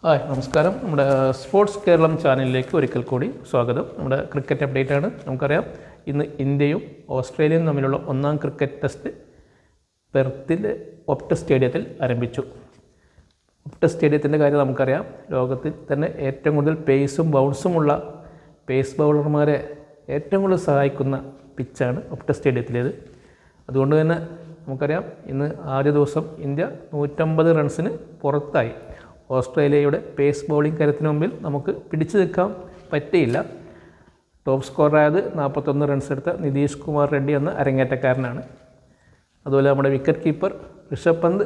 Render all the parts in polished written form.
Hi നമസ്കാരം. നമ്മുടെ sports Keralam ചാനലിലേക്ക് ഒരിക്കൽ കൂടി സ്വാഗതം. നമ്മുടെ ക്രിക്കറ്റ് അപ്ഡേറ്റ് ആണ്. നമുക്കറിയാം ഇന്ന് ഇന്ത്യയും ഓസ്ട്രേലിയയും തമ്മിലുള്ള ഒന്നാം ക്രിക്കറ്റ് ടെസ്റ്റ് പെർത്തിൽ ഒപ്റ്റ് സ്റ്റേഡിയത്തിൽ ആരംഭിച്ചു. ഒപ്റ്റ് സ്റ്റേഡിയത്തിൻ്റെ കാര്യം നമുക്കറിയാം, ലോകത്തിൽ തന്നെ ഏറ്റവും കൂടുതൽ പേസും ബൗൺസുമുള്ള പേസ് ബൗളർമാരെ ഏറ്റവും കൂടുതൽ സഹായിക്കുന്ന പിച്ചാണ് ഒപ്റ്റ് സ്റ്റേഡിയത്തിലേത്. അതുകൊണ്ട് തന്നെ നമുക്കറിയാം ഇന്ന് ആദ്യ ദിവസം ഇന്ത്യ 150 റൺസിന് പുറത്തായി. ഓസ്ട്രേലിയയുടെ പേസ് ബൗളിംഗ് കരുത്തിന് മുമ്പിൽ നമുക്ക് പിടിച്ചു നിൽക്കാൻ പറ്റിയില്ല. ടോപ്പ് സ്കോറായത് 41 റൺസ് എടുത്ത നിതീഷ് കുമാർ റെഡ്ഡി എന്ന അരങ്ങേറ്റക്കാരനാണ്. അതുപോലെ നമ്മുടെ വിക്കറ്റ് കീപ്പർ ഋഷഭ് പന്ത്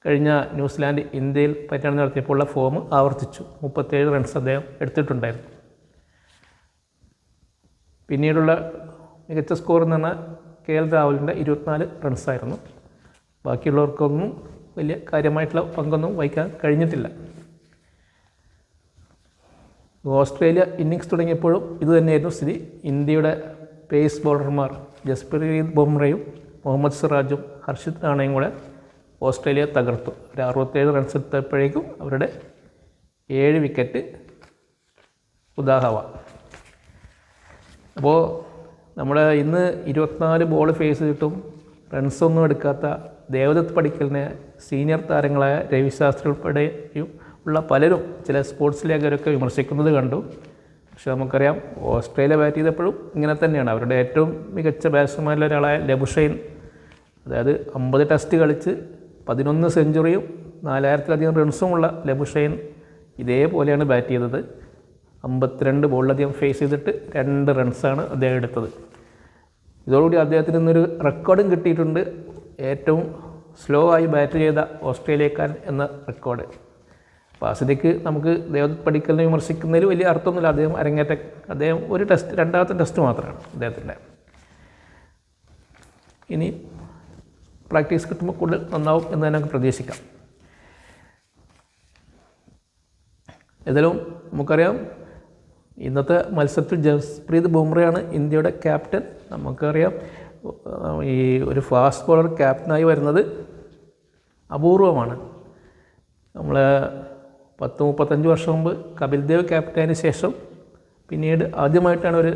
കഴിഞ്ഞ ന്യൂസിലാൻഡ് ഇന്ത്യയിൽ പര്യടനം നടത്തിയപ്പോൾ ഉള്ള ഫോം ആവർത്തിച്ചു. 37 റൺസ് അദ്ദേഹം എടുത്തിട്ടുണ്ടായിരുന്നു. പിന്നീടുള്ള മികച്ച സ്കോർ എന്ന് പറഞ്ഞാൽ KL രാഹുലിൻ്റെ 24 റൺസായിരുന്നു. ബാക്കിയുള്ളവർക്കൊന്നും വലിയ കാര്യമായിട്ടുള്ള പങ്കൊന്നും വഹിക്കാൻ കഴിഞ്ഞിട്ടില്ല. ഓസ്ട്രേലിയ ഇന്നിങ്സ് തുടങ്ങിയപ്പോഴും ഇതുതന്നെയായിരുന്നു സ്ഥിതി. ഇന്ത്യയുടെ പേസ് ബൗളർമാർ ജസ്പ്രീത് ബുംറയും മുഹമ്മദ് സിറാജും ഹർഷിത് റാണയും കൂടെ ഓസ്ട്രേലിയ തകർത്തു. ഒരു 67 റൺസ് എടുത്തപ്പോഴേക്കും അവരുടെ 7 വിക്കറ്റ് ഉദാഹവ. അപ്പോൾ നമ്മൾ ഇന്ന് 24 ബോൾ ഫേസ് ചെയ്തിട്ടും റൺസൊന്നും എടുക്കാത്ത ദേവദത്ത് പടിക്കലിനെ സീനിയർ താരങ്ങളായ രവിശാസ്ത്രി ഉൾപ്പെടെയും ഉള്ള പലരും ചില സ്പോർട്സ് ലേഖകരൊക്കെ വിമർശിക്കുന്നത് കണ്ടു. പക്ഷെ നമുക്കറിയാം ഓസ്ട്രേലിയ ബാറ്റ് ചെയ്തപ്പോഴും ഇങ്ങനെ തന്നെയാണ്. അവരുടെ ഏറ്റവും മികച്ച ബാറ്റ്സ്മാനിൽ ഒരാളായ ലബുഷൈൻ, അതായത് 50 ടെസ്റ്റ് കളിച്ച് 11 സെഞ്ചുറിയും 4000-ലധികം റൺസുമുള്ള ലബുഷൈൻ ഇതേപോലെയാണ് ബാറ്റ് ചെയ്തത്. 52 ബോളിലധികം ഫേസ് ചെയ്തിട്ട് 2 റൺസാണ് അദ്ദേഹം എടുത്തത്. ഇതോടുകൂടി അദ്ദേഹത്തിന് ഇന്നൊരു റെക്കോർഡും കിട്ടിയിട്ടുണ്ട്, ഏറ്റവും സ്ലോ ആയി ബാറ്റ് ചെയ്ത ഓസ്ട്രേലിയക്കാരൻ എന്ന റെക്കോർഡ്. അപ്പോൾ ആ സ്ഥിതിക്ക് നമുക്ക് ദേവദത്ത് പടിക്കലിനെ വിമർശിക്കുന്നതിൽ വലിയ അർത്ഥമൊന്നുമില്ല. അദ്ദേഹം ഒരു ടെസ്റ്റ്, രണ്ടാമത്തെ ടെസ്റ്റ് മാത്രമാണ് അദ്ദേഹത്തിൻ്റെ. ഇനി പ്രാക്ടീസ് കിട്ടുമ്പോൾ കൂടുതൽ നന്നാവും എന്ന് തന്നെ നമുക്ക് പ്രതീക്ഷിക്കാം. ഏതായാലും നമുക്കറിയാം ഇന്നത്തെ മത്സരത്തിൽ ജസ്പ്രീത് ബുംറയാണ് ഇന്ത്യയുടെ ക്യാപ്റ്റൻ. നമുക്കറിയാം ഈ ഒരു ഫാസ്റ്റ് ബോളർ ക്യാപ്റ്റനായി വരുന്നത് അപൂർവമാണ്. നമ്മൾ 30-35 വർഷം മുമ്പ് കപിൽ ദേവ് ക്യാപ്റ്റനായതിന് ശേഷം പിന്നീട് ആദ്യമായിട്ടാണ് ഒരു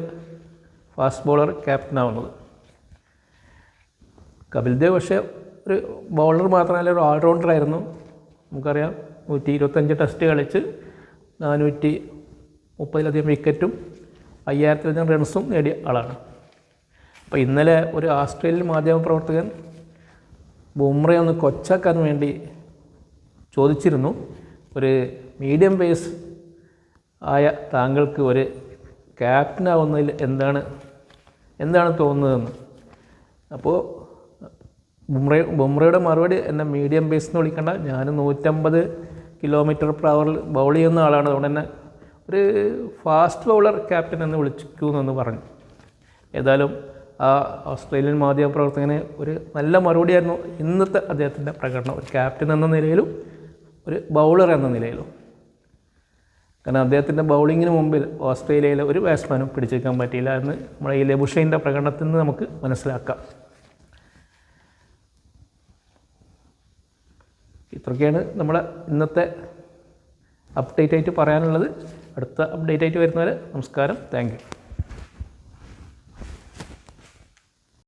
ഫാസ്റ്റ് ബോളർ ക്യാപ്റ്റനാവുന്നത്. കപിൽ ദേവ് പക്ഷേ ഒരു ബൗളർ മാത്രമല്ല, ഒരു ഓൾറൗണ്ടറായിരുന്നു. നമുക്കറിയാം 125 ടെസ്റ്റ് കളിച്ച് 430-ലധികം വിക്കറ്റും 5000-ലധികം റൺസും നേടിയ ആളാണ്. അപ്പോൾ ഇന്നലെ ഒരു ആസ്ട്രേലിയൻ മാധ്യമപ്രവർത്തകൻ ബുംറയെ ഒന്ന് കൊച്ചാക്കാൻ വേണ്ടി ചോദിച്ചിരുന്നു, ഒരു മീഡിയം പേസ് ആയ താങ്കൾക്ക് ഒരു ക്യാപ്റ്റനാവുന്നതിൽ എന്താണ് തോന്നുന്നതെന്ന്. അപ്പോൾ ബുംറയുടെ മറുപടി, എന്നെ മീഡിയം പേസ് എന്ന് വിളിക്കേണ്ട, ഞാൻ 150 km/h ബൗൾ ചെയ്യുന്ന ആളാണ്, അതുകൊണ്ട് തന്നെ ഒരു ഫാസ്റ്റ് ബൗളർ ക്യാപ്റ്റൻ എന്ന് വിളിക്കുമെന്ന് പറഞ്ഞു. ഏതായാലും ആ ഓസ്ട്രേലിയൻ മാധ്യമപ്രവർത്തകന് ഒരു നല്ല മറുപടിയായിരുന്നു ഇന്നത്തെ അദ്ദേഹത്തിൻ്റെ പ്രകടനം, ഒരു ക്യാപ്റ്റൻ എന്ന നിലയിലും ഒരു ബൗളർ എന്ന നിലയിലും. കാരണം അദ്ദേഹത്തിൻ്റെ ബൗളിങ്ങിന് മുമ്പിൽ ഓസ്ട്രേലിയയിലെ ഒരു ബാറ്റ്സ്മാനും പിടിച്ചെടുക്കാൻ പറ്റിയില്ല എന്ന് നമ്മുടെ ഈ ലബുഷൈൻ്റെ പ്രകടനത്തിൽ നിന്ന് നമുക്ക് മനസ്സിലാക്കാം. ഇത്രയൊക്കെയാണ് നമ്മുടെ ഇന്നത്തെ അപ്ഡേറ്റ് ആയിട്ട് പറയാനുള്ളത്. അടുത്ത അപ്ഡേറ്റ് ആയിട്ട് വരുന്നവരെ നമസ്കാരം. Thank you.